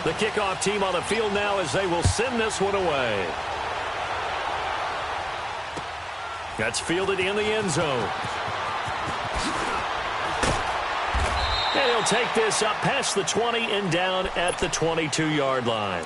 The kickoff team on the field now as they will send this one away. That's fielded in the end zone. And he'll take this up past the 20 and down at the 22-yard line.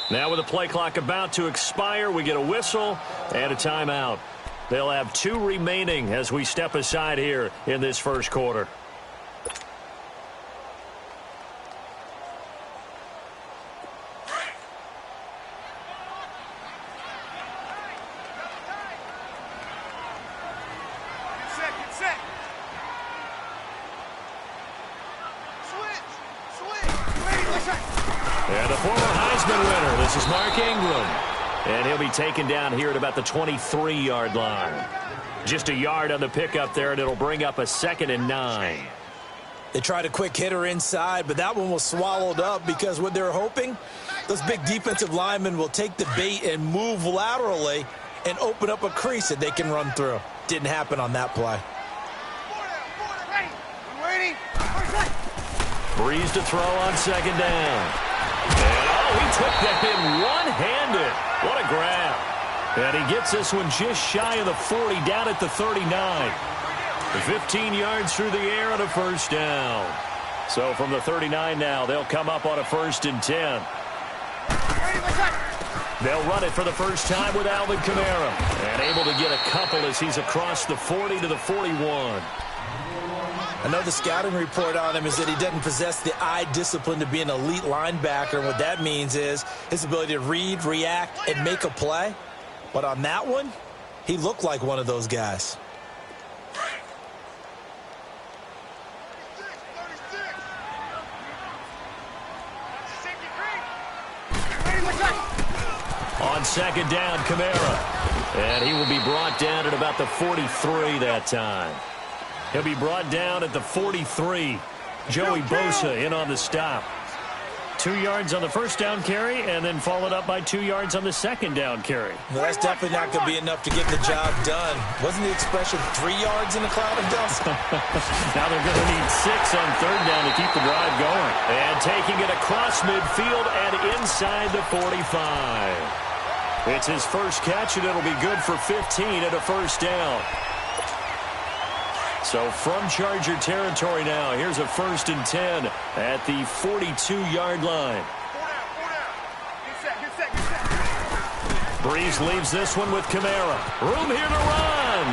Now with the play clock about to expire, we get a whistle and a timeout. They'll have 2 remaining as we step aside here in this first quarter. And he'll be taken down here at about the 23-yard line. Just a yard on the pickup there, and it'll bring up a 2nd and 9. They tried a quick hitter inside, but that one was swallowed up because what they're hoping, those big defensive linemen will take the bait and move laterally and open up a crease that they can run through. Didn't happen on that play. Breeze to throw on 2nd down. And, he took that in one-handed. What a grab. And he gets this one just shy of the 40, down at the 39. 15 yards through the air on a first down. So from the 39 now, they'll come up on a 1st and 10. They'll run it for the first time with Alvin Kamara. And able to get a couple as he's across the 40 to the 41. I know the scouting report on him is that he doesn't possess the eye discipline to be an elite linebacker. And what that means is his ability to read, react, and make a play. But on that one, he looked like one of those guys. On 2nd down, Kamara. And he will be brought down at about the 43 that time. He'll be brought down at the 43. Joey Bosa in on the stop. 2 yards on the first down carry, and then followed up by 2 yards on the 2nd down carry. Well, that's definitely not going to be enough to get the job done. Wasn't the expression 3 yards in a cloud of dust? Now they're going to need 6 on 3rd down to keep the drive going. And taking it across midfield and inside the 45. It's his first catch, and it'll be good for 15 at a first down. So from Charger territory now, here's a 1st and 10 at the 42-yard line. Breeze leaves this one with Kamara. Room here to run.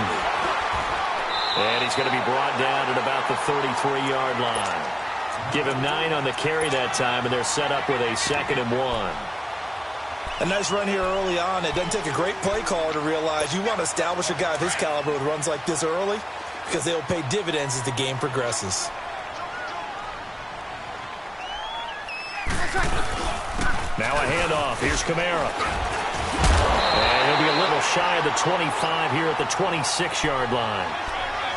And he's going to be brought down at about the 33-yard line. Give him 9 on the carry that time, and they're set up with a 2nd and 1. A nice run here early on. It doesn't take a great play caller to realize you want to establish a guy of his caliber with runs like this early, because they'll pay dividends as the game progresses. Now a handoff. Here's Kamara. And he'll be a little shy of the 25 here at the 26-yard line.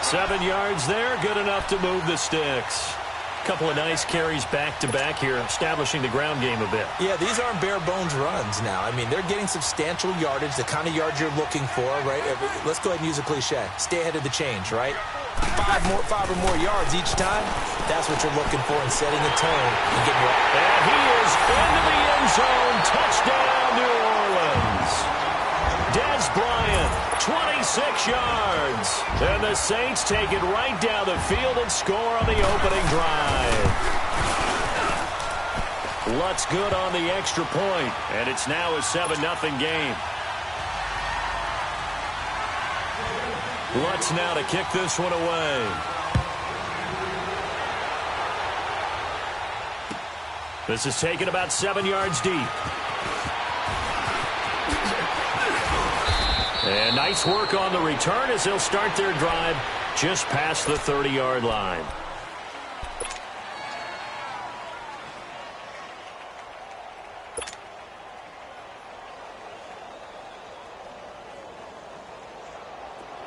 7 yards there, good enough to move the sticks. Couple of nice carries back-to-back here, establishing the ground game a bit. Yeah, these aren't bare-bones runs now. I mean, they're getting substantial yardage, the kind of yards you're looking for, right? Let's go ahead and use a cliche. Stay ahead of the change, right? Five or more yards each time, that's what you're looking for in setting the tone and getting your... And he is into the end zone. Touchdown, New Orleans. Dez Bryant, 26 yards. And the Saints take it right down the field and score on the opening drive. Lutz good on the extra point, and it's now a 7-0 game. Lutz now to kick this one away. This is taken about 7 yards deep. And nice work on the return as they'll start their drive just past the 30-yard line.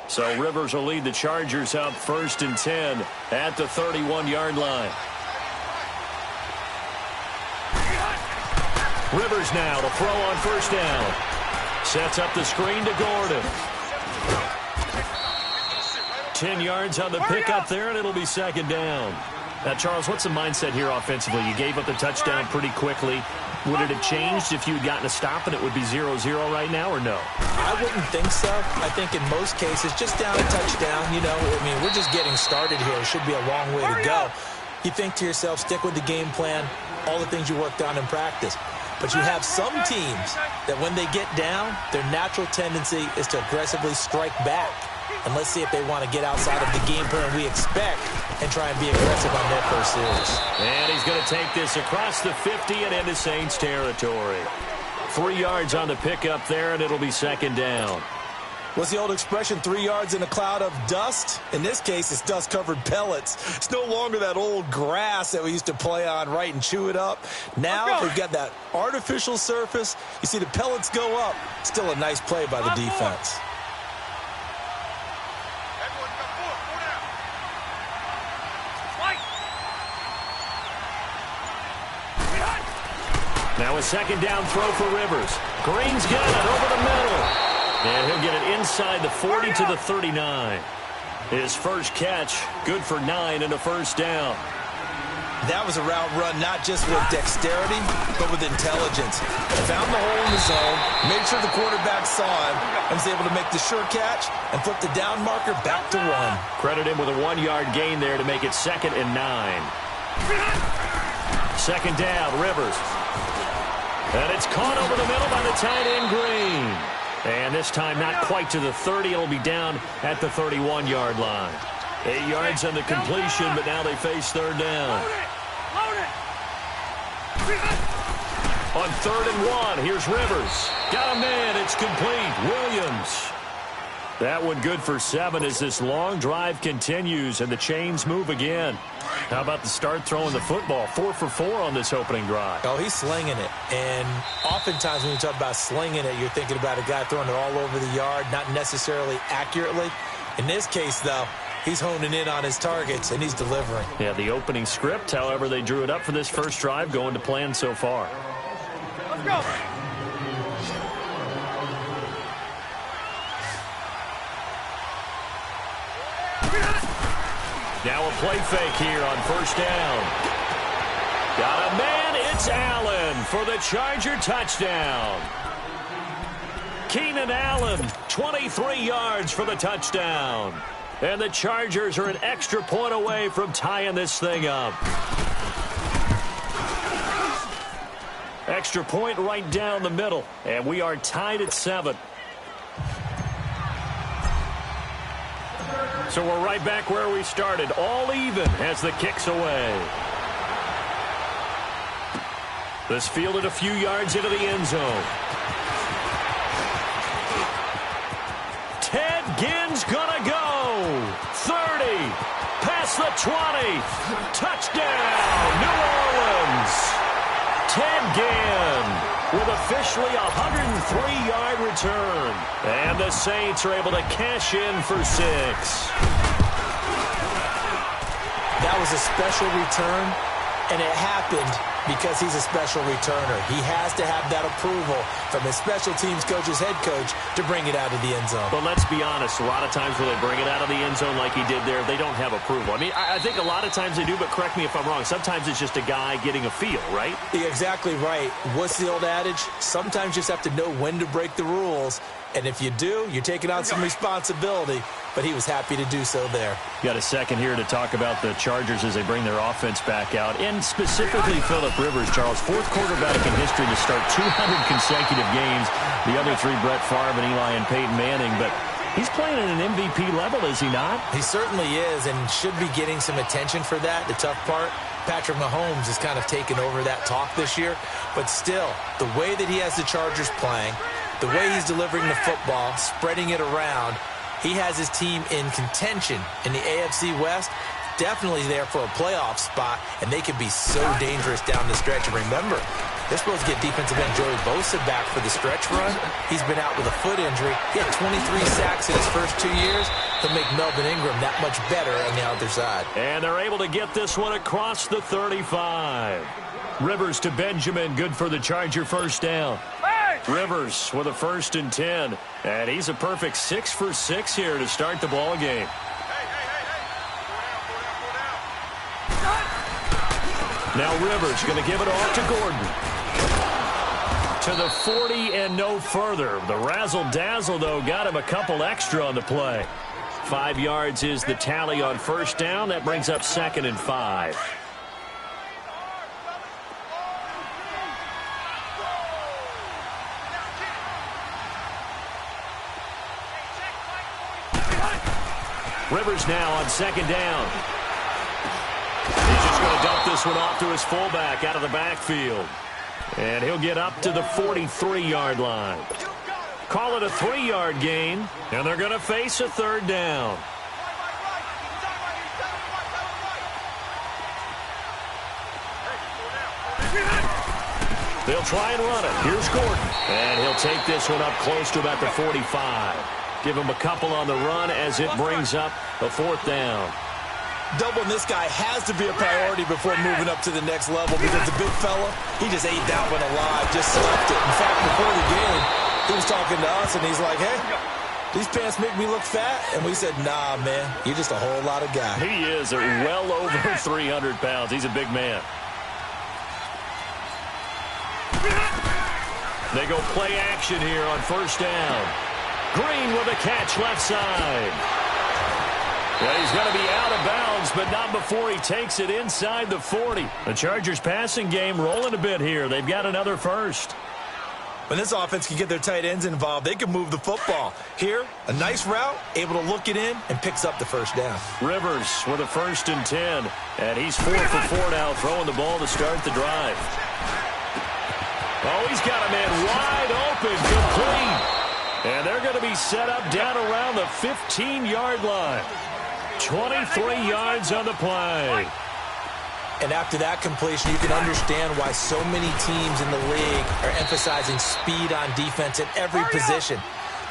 So Rivers will lead the Chargers up 1st and 10 at the 31-yard line. Rivers now to throw on 1st down. Sets up the screen to Gordon. 10 yards on the pickup there, and it'll be 2nd down. Now, Charles, what's the mindset here offensively? You gave up the touchdown pretty quickly. Would it have changed if you had gotten a stop and it would be 0-0 right now, or no? I wouldn't think so. I think in most cases, just down a touchdown, you know, I mean, we're just getting started here. It should be a long way to go. You think to yourself, stick with the game plan, all the things you worked on in practice. But you have some teams that when they get down, their natural tendency is to aggressively strike back. And let's see if they want to get outside of the game plan we expect and try and be aggressive on their first series. And he's going to take this across the 50 and into Saints territory. 3 yards on the pickup there, and it'll be 2nd down. What's the old expression, 3 yards in a cloud of dust? In this case, it's dust-covered pellets. It's no longer that old grass that we used to play on, right, and chew it up. Now we've got that artificial surface. You see the pellets go up. Still a nice play by the defense. Now a 2nd down throw for Rivers. Green's got it over the middle. And he'll get it inside the 40 to the 39. His first catch, good for 9 and a 1st down. That was a route run not just with dexterity, but with intelligence. Found the hole in the zone, made sure the quarterback saw him, and was able to make the sure catch and flip the down marker back to 1. Credit him with a 1-yard gain there to make it 2nd and 9. 2nd down, Rivers. And it's caught over the middle by the tight end, Green. And this time not quite to the 30. It'll be down at the 31-yard line. 8 yards on the completion, but now they face 3rd down. On 3rd and 1, here's Rivers. Got a man, it's complete. Williams. That one good for 7 as this long drive continues and the chains move again. How about the start throwing the football? 4 for 4 on this opening drive. Oh, he's slinging it. And oftentimes when you talk about slinging it, you're thinking about a guy throwing it all over the yard, not necessarily accurately. In this case, though, he's honing in on his targets, and he's delivering. Yeah, the opening script, however, they drew it up for this first drive, going to plan so far. Let's go. Now a play fake here on 1st down. Got a man, it's Allen for the Charger touchdown. Keenan Allen, 23 yards for the touchdown. And the Chargers are an extra point away from tying this thing up. Extra point right down the middle, and we are tied at 7. So we're right back where we started, all even as the kick's away. This fielded a few yards into the end zone. Ted Ginn's gonna go. 30, past the 20, touchdown, New Orleans. Ted Ginn with officially a 103-yard return. And the Saints are able to cash in for 6. that was a special return, and it happened because he's a special returner. He has to have that approval from his special teams coach's head coach to bring it out of the end zone. But let's be honest, a lot of times when they bring it out of the end zone like he did there, they don't have approval. I mean, I think a lot of times they do, but correct me if I'm wrong. Sometimes it's just a guy getting a feel, right? You're exactly right. What's the old adage? Sometimes you just have to know when to break the rules. And if you do, you're taking on some responsibility. But he was happy to do so there. Got a second here to talk about the Chargers as they bring their offense back out. And specifically Phillip Rivers, Charles, fourth quarterback in history to start 200 consecutive games. The other three, Brett Favre and Eli and Peyton Manning. But he's playing at an MVP level, is he not? He certainly is, and should be getting some attention for that. The tough part, Patrick Mahomes has kind of taken over that talk this year. But still, the way that he has the Chargers playing, the way he's delivering the football, spreading it around, he has his team in contention in the AFC West, definitely there for a playoff spot, and they can be so dangerous down the stretch. And remember, they're supposed to get defensive end Joey Bosa back for the stretch run. He's been out with a foot injury. He had 23 sacks in his first 2 years. He'll make Melvin Ingram that much better on the other side. And they're able to get this one across the 35. Rivers to Benjamin, good for the Charger first down. Rivers with a 1st and 10, and he's a perfect 6 for 6 here to start the ball game. Now Rivers going to give it off to Gordon. To the 40 and no further. The razzle-dazzle, though, got him a couple extra on the play. 5 yards is the tally on first down. That brings up 2nd and 5. Rivers now on 2nd down. He's just going to dump this one off to his fullback out of the backfield. And he'll get up to the 43-yard line. Call it a 3-yard gain, and they're going to face a 3rd down. They'll try and run it. Here's Gordon. And he'll take this one up close to about the 45. Give him a couple on the run as it brings up a 4th down. Doubling this guy has to be a priority before moving up to the next level because the big fella, he just ate that one alive, just stuffed it. In fact, before the game, he was talking to us, and he's like, hey, these pants make me look fat. And we said, nah, man, you're just a whole lot of guy. He is well over 300 pounds. He's a big man. They go play action here on first down. Green with a catch left side. Well, he's going to be out of bounds, but not before he takes it inside the 40. The Chargers passing game rolling a bit here. They've got another first. When this offense can get their tight ends involved, they can move the football. Here, a nice route, able to look it in, and picks up the first down. Rivers with a 1st and 10, and he's 4 for 4 now, throwing the ball to start the drive. Oh, he's got a man wide open, complete. And they're going to be set up down around the 15-yard line. 23 yards on the play. And after that completion, you can understand why so many teams in the league are emphasizing speed on defense at every position.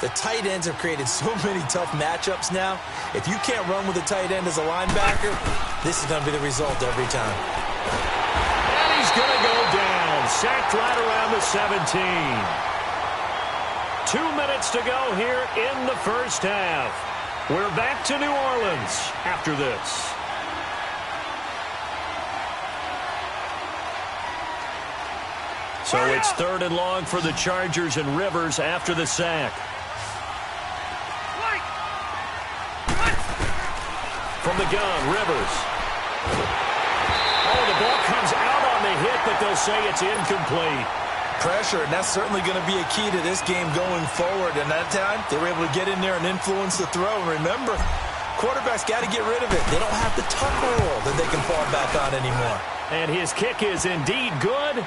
The tight ends have created so many tough matchups now. If you can't run with a tight end as a linebacker, this is going to be the result every time. And he's going to go down. Sacked right around the 17. 2 minutes to go here in the first half. We're back to New Orleans after this. So it's 3rd and long for the Chargers, and Rivers after the sack. From the gun, Rivers. Oh, the ball comes out on the hit, but they'll say it's incomplete. Pressure, and that's certainly going to be a key to this game going forward. And that time, they were able to get in there and influence the throw. And remember, quarterbacks got to get rid of it. They don't have the tuck rule that they can fall back on anymore. And his kick is indeed good.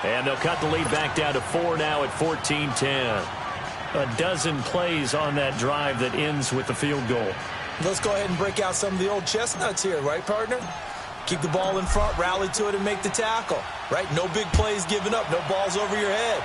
And they'll cut the lead back down to 4 now at 14-10. A dozen plays on that drive that ends with the field goal. Let's go ahead and break out some of the old chestnuts here, right, partner? Keep the ball in front, rally to it, and make the tackle, right? No big plays given up, no balls over your head.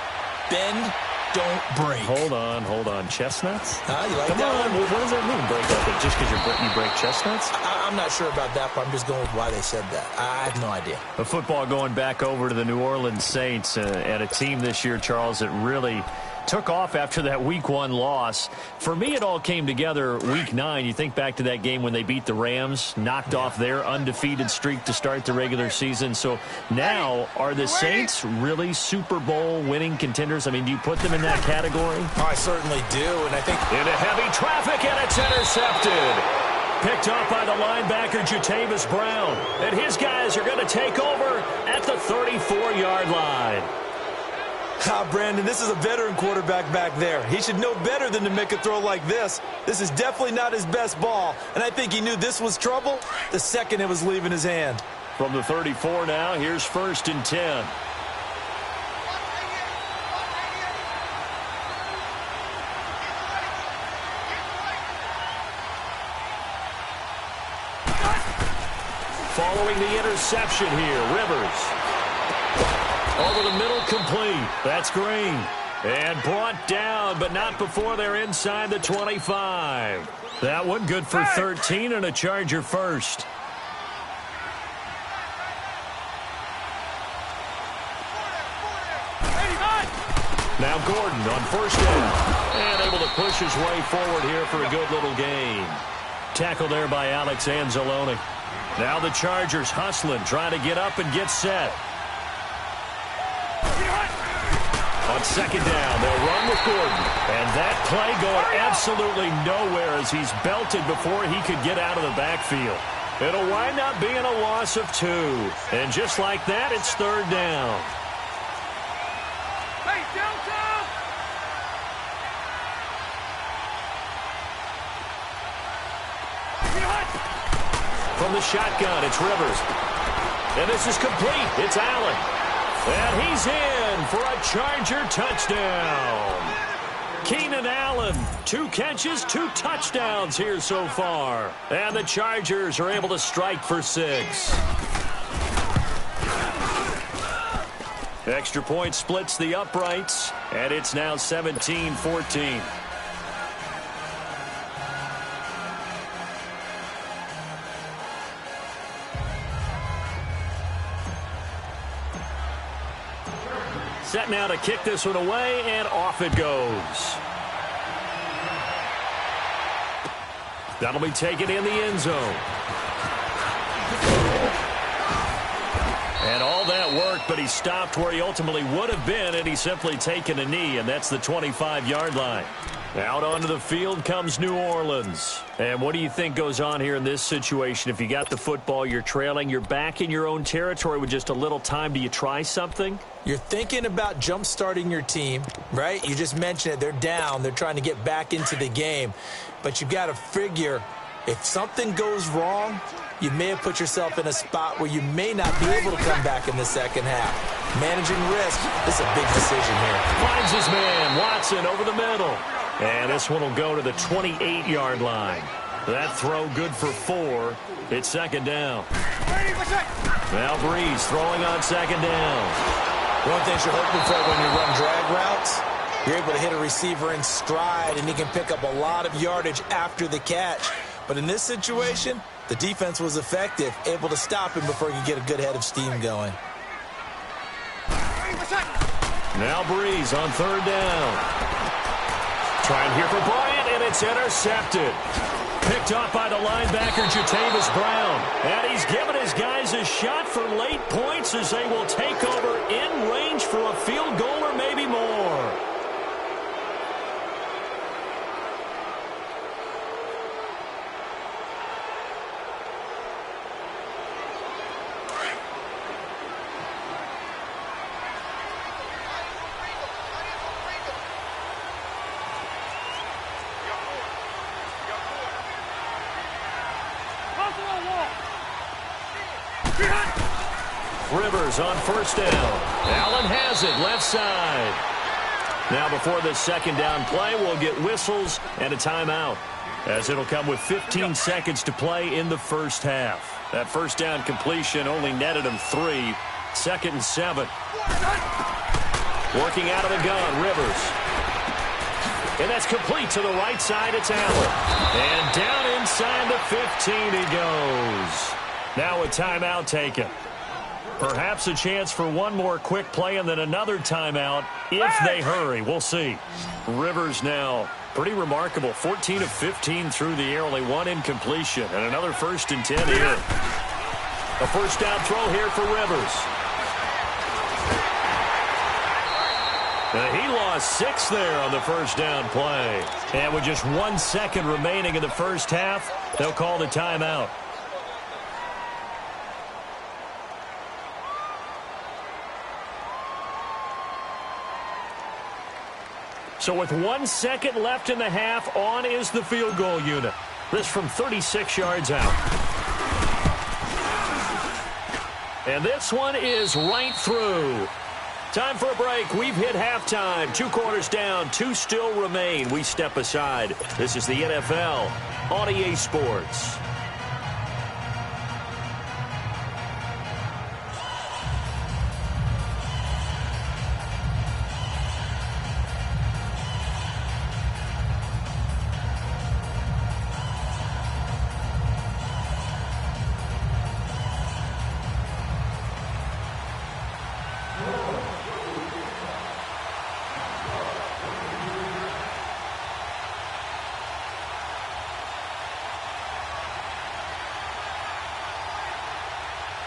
Bend, don't break. Hold on. Chestnuts? You like Come that on. one? What does that mean, break up? Just because you break chestnuts? I'm not sure about that, but I'm just going with why they said that. I have no idea. The football going back over to the New Orleans Saints and a team this year, Charles, that really took off after that Week 1 loss. For me, it all came together Week 9. You think back to that game when they beat the Rams, knocked off their undefeated streak to start the regular season. So now, are the Saints really Super Bowl winning contenders? I mean, do you put them in that category? I certainly do, and I think... Into heavy traffic, and it's intercepted. Picked off by the linebacker, Jatavis Brown. And his guys are going to take over at the 34-yard line. Brandon, this is a veteran quarterback back there. He should know better than to make a throw like this. This is definitely not his best ball, and I think he knew this was trouble the second it was leaving his hand. From the 34 now, here's 1st and 10. Following the interception here, Rivers. Over the middle, complete. That's Green. And brought down, but not before they're inside the 25. That one good for 13 and a Charger first. Now Gordon on 1st down. And able to push his way forward here for a good little gain. Tackle there by Alex Anzalone. Now the Chargers hustling, trying to get up and get set. On 2nd down, they'll run with Gordon. And that play going absolutely nowhere as he's belted before he could get out of the backfield. It'll wind up being a loss of 2. And just like that, it's 3rd down. Hey, downtown! From the shotgun, it's Rivers. And this is complete. It's Allen. And he's in for a Charger touchdown. Keenan Allen, 2 catches, 2 touchdowns here so far. And the Chargers are able to strike for 6. Extra point splits the uprights, and it's now 17-14. Set now to kick this one away, and off it goes. That'll be taken in the end zone. And all that work, but he stopped where he ultimately would have been, and he's simply taken a knee, and that's the 25-yard line. Out onto the field comes New Orleans. And what do you think goes on here in this situation? If you got the football, you're trailing, you're back in your own territory with just a little time. Do you try something? You're thinking about jump-starting your team, right? You just mentioned it. They're down. They're trying to get back into the game. But you've got to figure if something goes wrong, you may have put yourself in a spot where you may not be able to come back in the second half. Managing risk, this is a big decision here. Finds his man, Watson, over the middle. And this one will go to the 28-yard line. That throw good for 4. It's 2nd down. Now Breeze throwing on 2nd down. One thing you're hoping for when you run drag routes, you're able to hit a receiver in stride, and he can pick up a lot of yardage after the catch. But in this situation, the defense was effective, able to stop him before he could get a good head of steam going. Now Breeze on 3rd down. Trying here for Bryant, and it's intercepted. Picked off by the linebacker, Jatavis Brown. And he's given his guys a shot for late points as they will take over in range for a field goal or maybe more. Rivers on 1st down. Allen has it, left side. Now before this 2nd down play, we'll get whistles and a timeout, as it'll come with 15 seconds to play in the first half. That 1st down completion only netted him 3. 2nd and 7. Working out of the gun, Rivers. And that's complete to the right side. It's Allen. And down inside the 15 he goes. Now a timeout taken. Perhaps a chance for one more quick play and then another timeout if they hurry. We'll see. Rivers now pretty remarkable. 14 of 15 through the air. Only one incompletion. And another 1st and 10 here. A first down throw here for Rivers. He lost 6 there on the first down play. And with just 1 second remaining in the first half, they'll call the timeout. So with 1 second left in the half, on is the field goal unit. This from 36 yards out. And this one is right through. Time for a break. We've hit halftime. 2 quarters down. 2 still remain. We step aside. This is the NFL on EA Sports.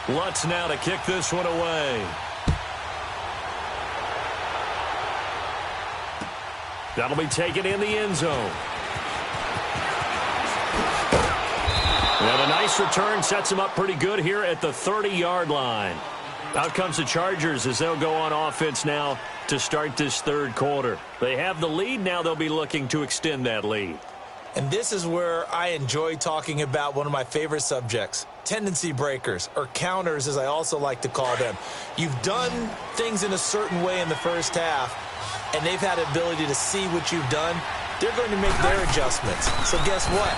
Lutz now to kick this one away. That'll be taken in the end zone. And a nice return sets him up pretty good here at the 30-yard line. Out comes the Chargers as they'll go on offense now to start this third quarter. They have the lead. Now they'll be looking to extend that lead. And this is where I enjoy talking about one of my favorite subjects, tendency breakers, or counters as I also like to call them. You've done things in a certain way in the first half, and they've had the ability to see what you've done. They're going to make their adjustments. So guess what?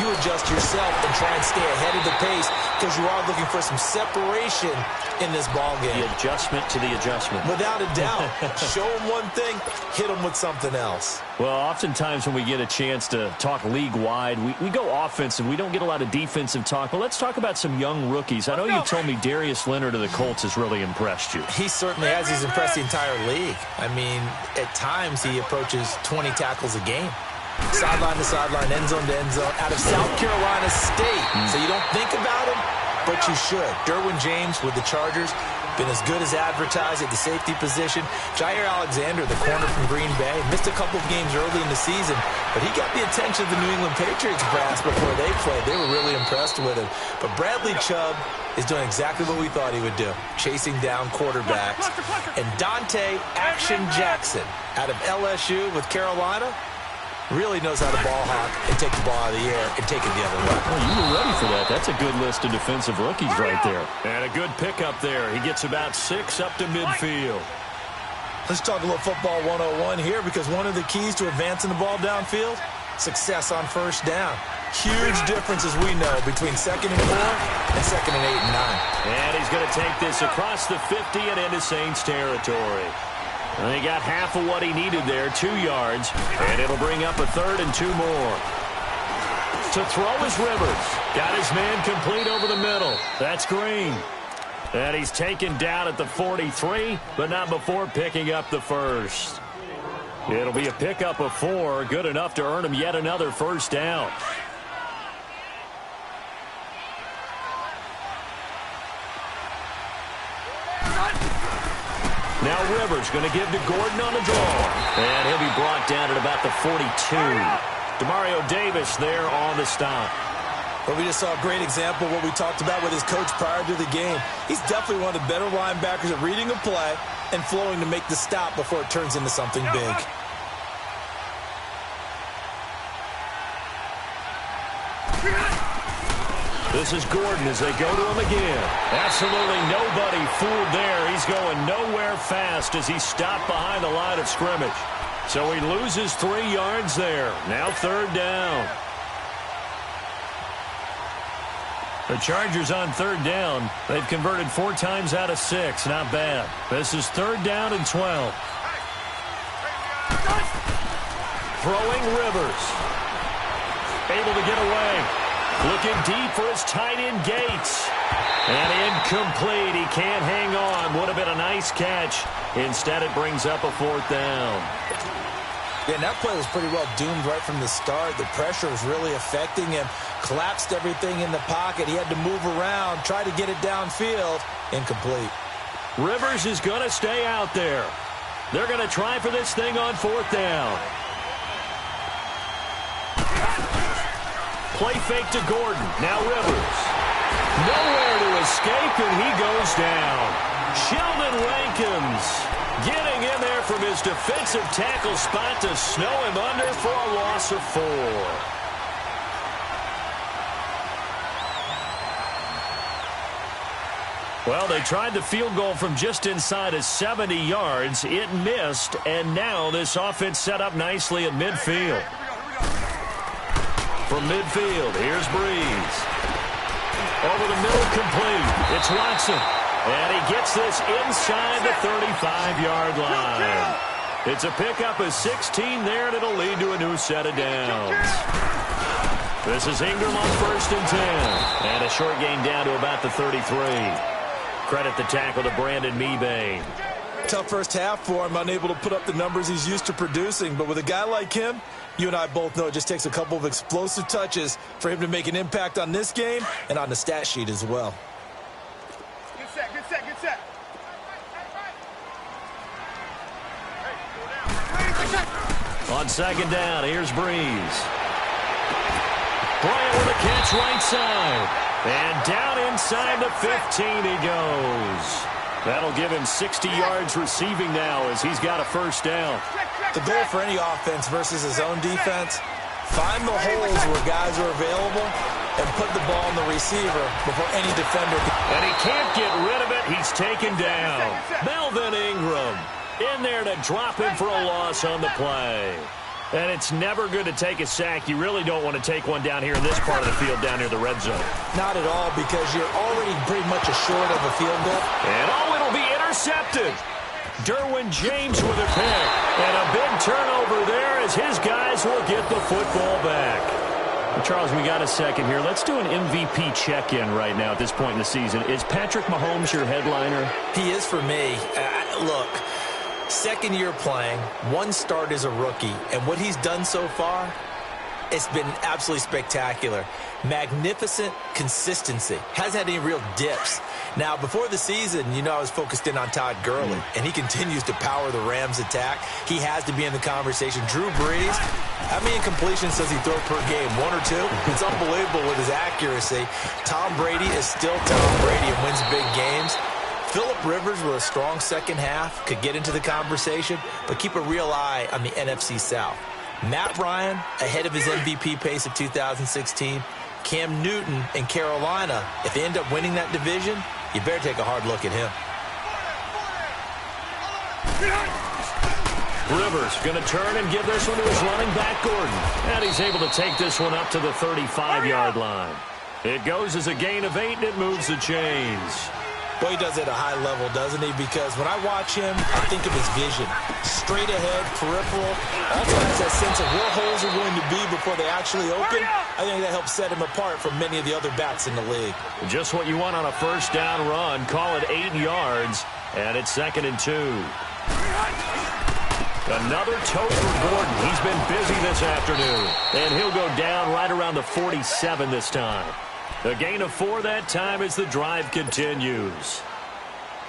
You adjust yourself and try and stay ahead of the pace because you are looking for some separation in this ball game. The adjustment to the adjustment. Without a doubt. Show them one thing, hit them with something else. Well, oftentimes when we get a chance to talk league-wide, we go offensive. We don't get a lot of defensive talk. But let's talk about some young rookies. I know you told me Darius Leonard of the Colts has really impressed you. He certainly has. He's impressed the entire league. I mean, at times he approaches 20 tackles a game. Sideline to sideline, end zone to end zone, out of South Carolina State. So you don't think about him, but you should. Derwin James with the Chargers, been as good as advertised at the safety position. Jair Alexander, the corner from Green Bay, missed a couple of games early in the season, but he got the attention of the New England Patriots brass before they played. They were really impressed with him. But Bradley Chubb is doing exactly what we thought he would do, chasing down quarterbacks. And Dante Action Jackson out of LSU with Carolina really knows how to ball hawk and take the ball out of the air and take it the other way. Well, you were ready for that. That's a good list of defensive rookies right there. And a good pickup there. He gets about 6 up to midfield. Let's talk a little football 101 here because one of the keys to advancing the ball downfield, success on first down. Huge difference, as we know, between 2nd and 4 and 2nd and 8 and 9. And he's going to take this across the 50 and into Saints territory. And he got half of what he needed there, 2 yards, and it'll bring up a 3rd and 2 more. To throw is Rivers. Got his man complete over the middle. That's Green. And he's taken down at the 43, but not before picking up the first. It'll be a pickup of 4, good enough to earn him yet another first down. Now Rivers going to give to Gordon on the draw. And he'll be brought down at about the 42. Demario Davis there on the stop. But we just saw a great example of what we talked about with his coach prior to the game. He's definitely one of the better linebackers at reading a play and flowing to make the stop before it turns into something big. This is Gordon as they go to him again. Absolutely nobody fooled there. He's going nowhere fast as he's stopped behind the line of scrimmage. So he loses 3 yards there. Now 3rd down. The Chargers on 3rd down. They've converted 4 times out of 6. Not bad. This is 3rd down and 12. Throwing Rivers. Able to get away. Looking deep for his tight end Gates. And incomplete. He can't hang on. Would have been a nice catch. Instead, it brings up a 4th down. Yeah, and that play was pretty well doomed right from the start. The pressure was really affecting him. Collapsed everything in the pocket. He had to move around, try to get it downfield. Incomplete. Rivers is going to stay out there. They're going to try for this thing on 4th down. Play fake to Gordon. Now Rivers. Nowhere to escape, and he goes down. Sheldon Rankins getting in there from his defensive tackle spot to snow him under for a loss of 4. Well, they tried the field goal from just inside of 70 yards. It missed, and now this offense set up nicely at midfield. From midfield, here's Breeze. Over the middle, complete. It's Watson. And he gets this inside the 35-yard line. It's a pickup of 16 there, and it'll lead to a new set of downs. This is Ingram on 1st and 10. And a short gain down to about the 33. Credit the tackle to Brandon Mebane. Tough first half for him, unable to put up the numbers he's used to producing. But with a guy like him, you and I both know it just takes a couple of explosive touches for him to make an impact on this game and on the stat sheet as well. Good set, good set, good set. On 2nd down, here's Breeze. Bryant with a catch right side. And down inside the 15 he goes. That'll give him 60 yards receiving now as he's got a 1st down. The goal for any offense versus his own defense, find the holes where guys are available and put the ball on the receiver before any defender. And he can't get rid of it. He's taken down. Melvin Ingram in there to drop him for a loss on the play. And it's never good to take a sack. You really don't want to take one down here in this part of the field, down near the red zone. Not at all, because you're already pretty much assured of a field goal. And it'll be intercepted. Derwin James with a pick. And a big turnover there as his guys will get the football back. Well, Charles, we got a second here. Let's do an MVP check-in right now at this point in the season. Is Patrick Mahomes your headliner? He is for me. Look. 2nd year playing, 1 start as a rookie, and what he's done so far, it's been absolutely spectacular. Magnificent consistency. Hasn't had any real dips. Now, before the season, I was focused in on Todd Gurley, and he continues to power the Rams' attack. He has to be in the conversation. Drew Brees, how many incompletions does he throw per game? 1 or 2? It's unbelievable with his accuracy. Tom Brady is still Tom Brady and wins big games. Phillip Rivers with a strong 2nd half could get into the conversation, but keep a real eye on the NFC South. Matt Ryan ahead of his MVP pace of 2016. Cam Newton in Carolina, if they end up winning that division, you better take a hard look at him. Rivers going to turn and give this one to his running back, Gordon. And he's able to take this one up to the 35-yard line. It goes as a gain of 8, and it moves the chains. Well, he does it at a high level, doesn't he? Because when I watch him, I think of his vision. Straight ahead, peripheral. Also has that sense of where holes are going to be before they actually open. I think that helps set him apart from many of the other backs in the league. Just what you want on a 1st down run. Call it 8 yards, and it's 2nd and 2. Another tote for Gordon. He's been busy this afternoon, and he'll go down right around the 47 this time. A gain of 4 that time as the drive continues.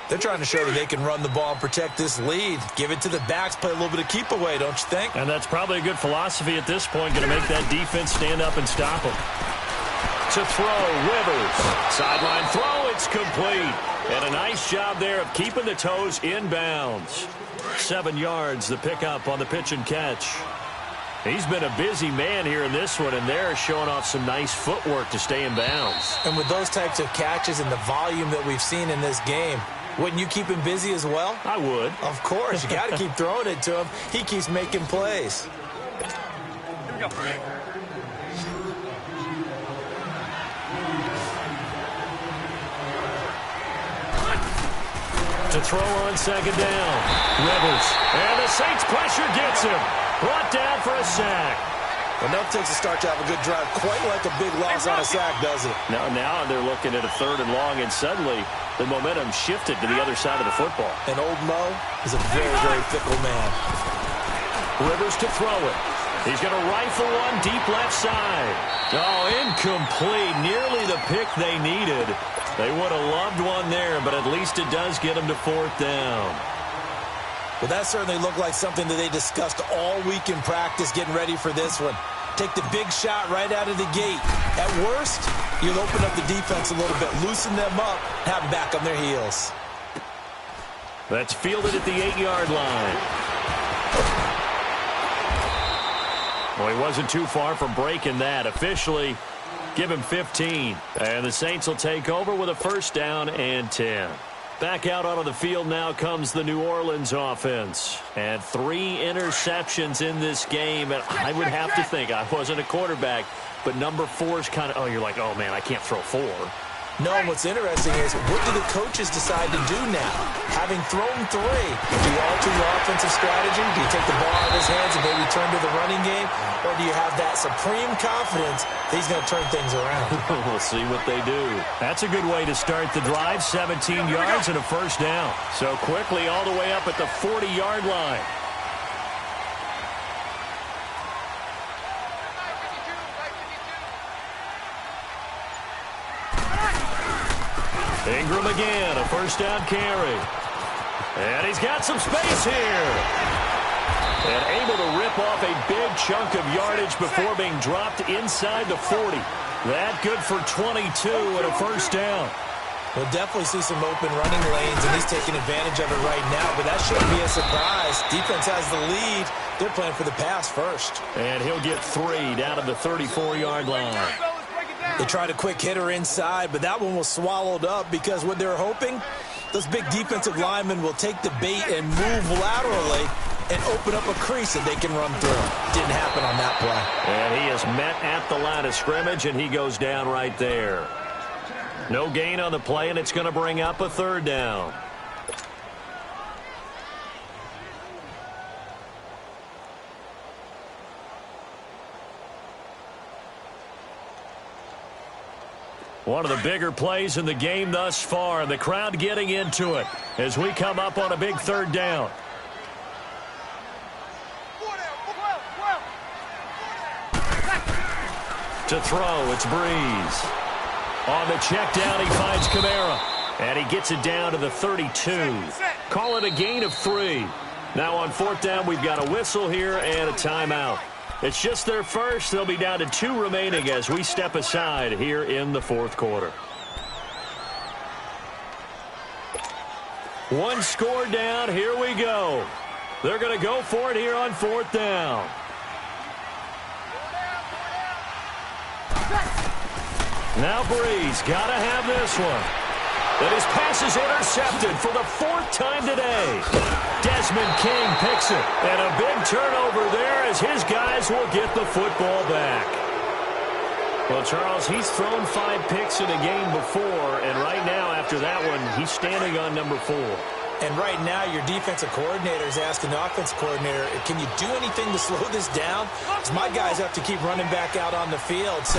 They're trying to show that they can run the ball and protect this lead. Give it to the backs, play a little bit of keep away, don't you think? And that's probably a good philosophy at this point, going to make that defense stand up and stop them. To throw, Rivers. Sideline throw, it's complete. And a nice job there of keeping the toes in bounds. 7 yards, the pickup on the pitch and catch. He's been a busy man here in this one, and they're showing off some nice footwork to stay in bounds. And with those types of catches and the volume that we've seen in this game, wouldn't you keep him busy as well? I would. Of course. You got to keep throwing it to him. He keeps making plays. Here we go. To throw on 2nd down. Rivers. And the Saints pressure gets him. Brought down for a sack. Well, no takes a start to have a good drive. Quite like a big loss on a sack, does it? Now they're looking at a 3rd and long, and suddenly the momentum shifted to the other side of the football. And old Mo is a very, very fickle man. Rivers to throw it. He's going to rifle one deep left side. Oh, incomplete. Nearly the pick they needed. They would have loved one there, but at least it does get them to 4th down. Well, that certainly looked like something that they discussed all week in practice getting ready for this one. Take the big shot right out of the gate. At worst, you'll open up the defense a little bit, loosen them up, have them back on their heels. That's fielded at the 8-yard line. Well, he wasn't too far from breaking that. Officially, give him 15. And the Saints will take over with a 1st down and 10. Back out onto the field now comes the New Orleans offense. And 3 interceptions in this game. And I would have to think, I wasn't a quarterback, but number 4 is kind of, you're like, oh, man, I can't throw 4. No, and what's interesting is, what do the coaches decide to do now? Having thrown 3, do you alter your offensive strategy? Do you take the ball out of his hands and maybe turn to the running game? Or do you have that supreme confidence that he's going to turn things around? We'll see what they do. That's a good way to start the drive. 17 yards and a 1st down. So quickly all the way up at the 40-yard line. Ingram again, a 1st down carry. And he's got some space here. And able to rip off a big chunk of yardage before being dropped inside the 40. That good for 22 and a 1st down. We'll definitely see some open running lanes, and he's taking advantage of it right now, but that shouldn't be a surprise. Defense has the lead. They're playing for the pass first. And he'll get 3 down to the 34-yard line. They tried a quick hitter inside, but that one was swallowed up because what they're hoping, those big defensive linemen will take the bait and move laterally and open up a crease that they can run through. Didn't happen on that play. And he is met at the line of scrimmage, and he goes down right there. No gain on the play, and it's going to bring up a 3rd down. One of the bigger plays in the game thus far, and the crowd getting into it as we come up on a big 3rd down. To throw, it's Breeze. On the check down, he finds Kamara. And he gets it down to the 32. Call it a gain of 3. Now on 4th down, we've got a whistle here and a timeout. It's just their first. They'll be down to 2 remaining as we step aside here in the 4th quarter. 1 score down. Here we go. They're going to go for it here on 4th down. Now Breeze got to have this one. But his pass is intercepted for the 4th time today. Desmond King picks it. And a big turnover there as his guys will get the football back. Well, Charles, he's thrown 5 picks in a game before, and right now after that one, he's standing on number 4. And right now, your defensive coordinator is asking the offensive coordinator, can you do anything to slow this down? Because my guys have to keep running back out on the field. So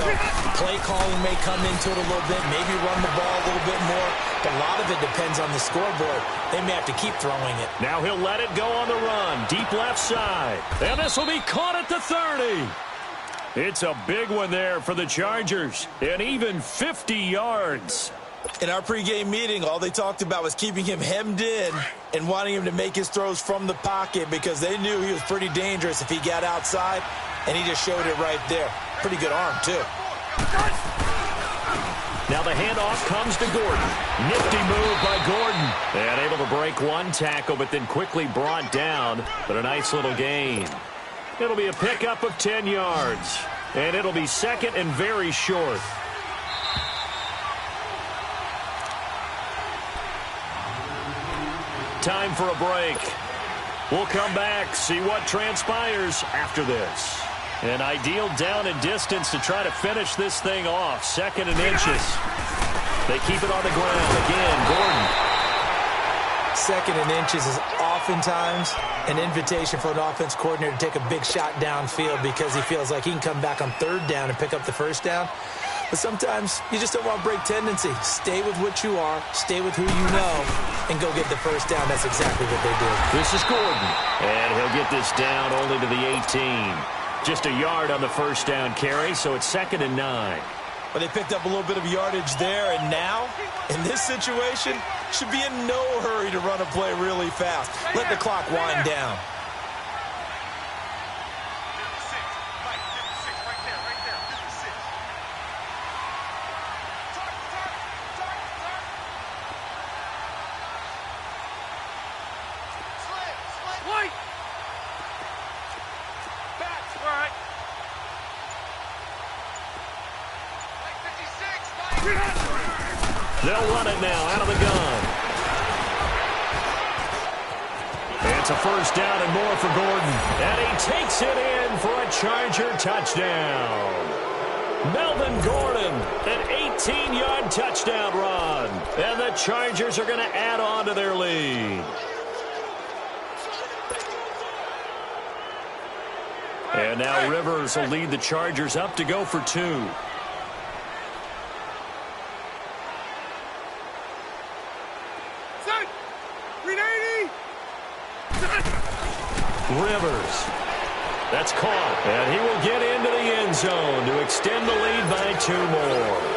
play calling may come into it a little bit, maybe run the ball a little bit more. But a lot of it depends on the scoreboard. They may have to keep throwing it. Now he'll let it go on the run. Deep left side. And this will be caught at the 30. It's a big one there for the Chargers. And even 50 yards. In our pregame meeting, all they talked about was keeping him hemmed in and wanting him to make his throws from the pocket because they knew he was pretty dangerous if he got outside, and he just showed it right there. Pretty good arm, too. Now the handoff comes to Gordon. Nifty move by Gordon. And able to break 1 tackle, but then quickly brought down. But a nice little gain. It'll be a pickup of 10 yards. And it'll be 2nd and very short. Time for a break. We'll come back, see what transpires after this. An ideal down and distance to try to finish this thing off. 2nd and inches. They keep it on the ground. Again, Gordon. second and inches is oftentimes an invitation for an offense coordinator to take a big shot downfield because he feels like he can come back on third down and pick up the first down. But sometimes you just don't want to break tendency. Stay with what you are, stay with who you know, and go get the first down. That's exactly what they did. This is Gordon, and he'll get this down only to the 18. Just a yard on the first down carry, so it's 2nd and 9. But they picked up a little bit of yardage there, and now, in this situation, should be in no hurry to run a play really fast. Let the clock wind down. They'll run it now out of the gun. It's a first down and more for Gordon. And he takes it in for a Charger touchdown. Melvin Gordon, an 18-yard touchdown run. And the Chargers are going to add on to their lead. And now Rivers will lead the Chargers up to go for 2. Rivers. That's caught. And he will get into the end zone to extend the lead by 2 more.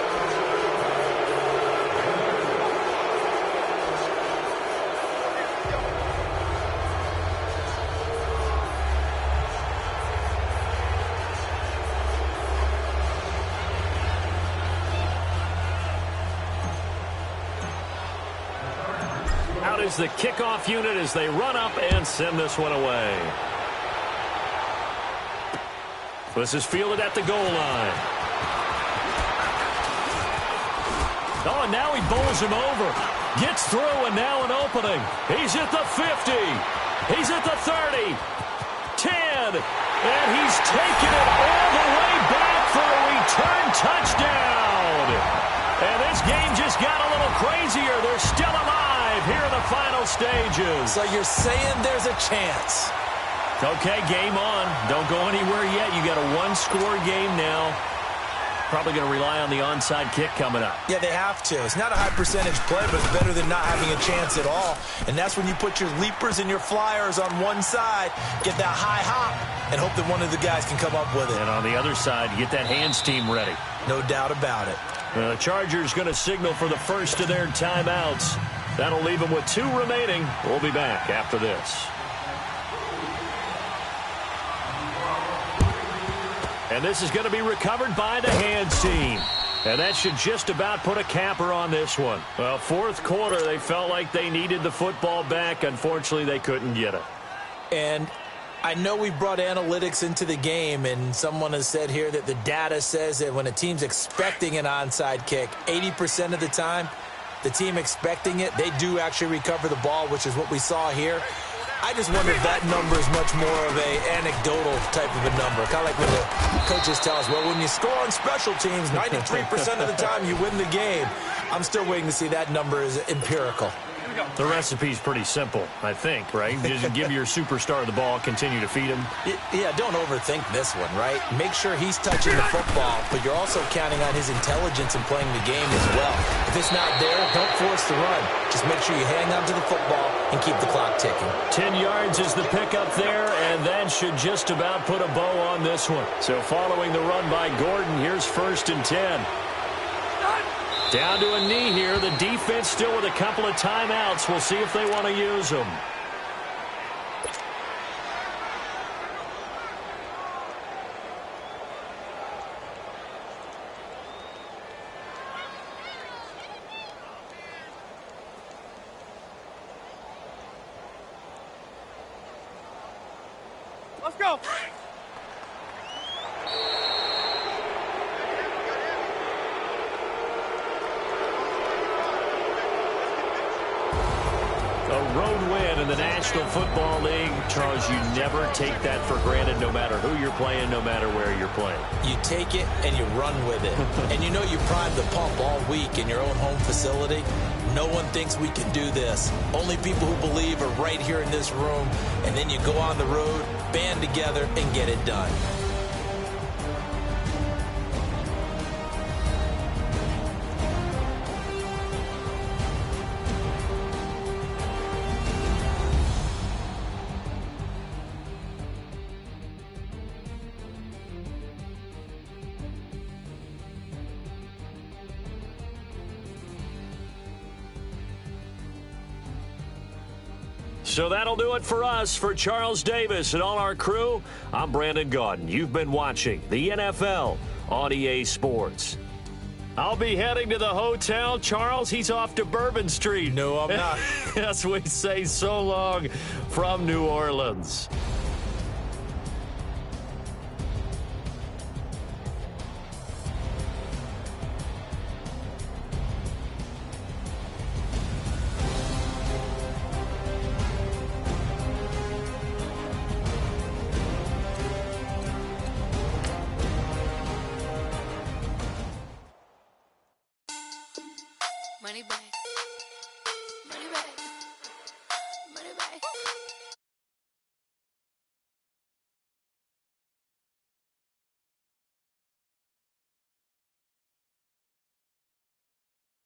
Out is the kickoff unit as they run up and send this one away. This is fielded at the goal line. Oh, and now he bowls him over. Gets through, and now an opening. He's at the 50. He's at the 30. 10. And he's taken it all the way back for a return touchdown. And this game just got a little crazier. They're still alive here in the final stages. So you're saying there's a chance? Okay, game on. Don't go anywhere yet. You got a one-score game now. Probably going to rely on the onside kick coming up. Yeah, they have to. It's not a high-percentage play, but it's better than not having a chance at all. And that's when you put your leapers and your flyers on one side, get that high hop, and hope that one of the guys can come up with it. And on the other side, get that hands team ready. No doubt about it. The Chargers going to signal for the first of their timeouts. That'll leave them with 2 remaining. We'll be back after this. And this is going to be recovered by the hands team. And that should just about put a capper on this one. Well, 4th quarter, they felt like they needed the football back. Unfortunately, they couldn't get it. And I know we brought analytics into the game, and someone has said here that the data says that when a team's expecting an onside kick, 80% of the time, the team expecting it, they do actually recover the ball, which is what we saw here. I just wonder if that number is much more of a anecdotal type of a number. Kind of like when the coaches tell us, well, when you score on special teams, 93% of the time you win the game. I'm still waiting to see that number is empirical. The recipe's pretty simple, I think, right? Just give your superstar the ball, continue to feed him. Yeah, don't overthink this one, right? Make sure he's touching the football, but you're also counting on his intelligence in playing the game as well. If it's not there, don't force the run. Just make sure you hang on to the football and keep the clock ticking. 10 yards is the pickup there, and that should just about put a bow on this one. So following the run by Gordon, here's 1st and 10. Down to a knee here. The defense still with a couple of timeouts. We'll see if they want to use them. Let's go. A road win in the National Football League. Charles, you never take that for granted no matter who you're playing, no matter where you're playing. You take it and you run with it. And you know you prime the pump all week in your own home facility. No one thinks we can do this. Only people who believe are right here in this room. And then you go on the road, band together, and get it done. So that'll do it for us. For Charles Davis and all our crew, I'm Brandon Gaudin. You've been watching the NFL on EA Sports. I'll be heading to the hotel. Charles, he's off to Bourbon Street. No, I'm not. As we say so long from New Orleans. Money back. Money back.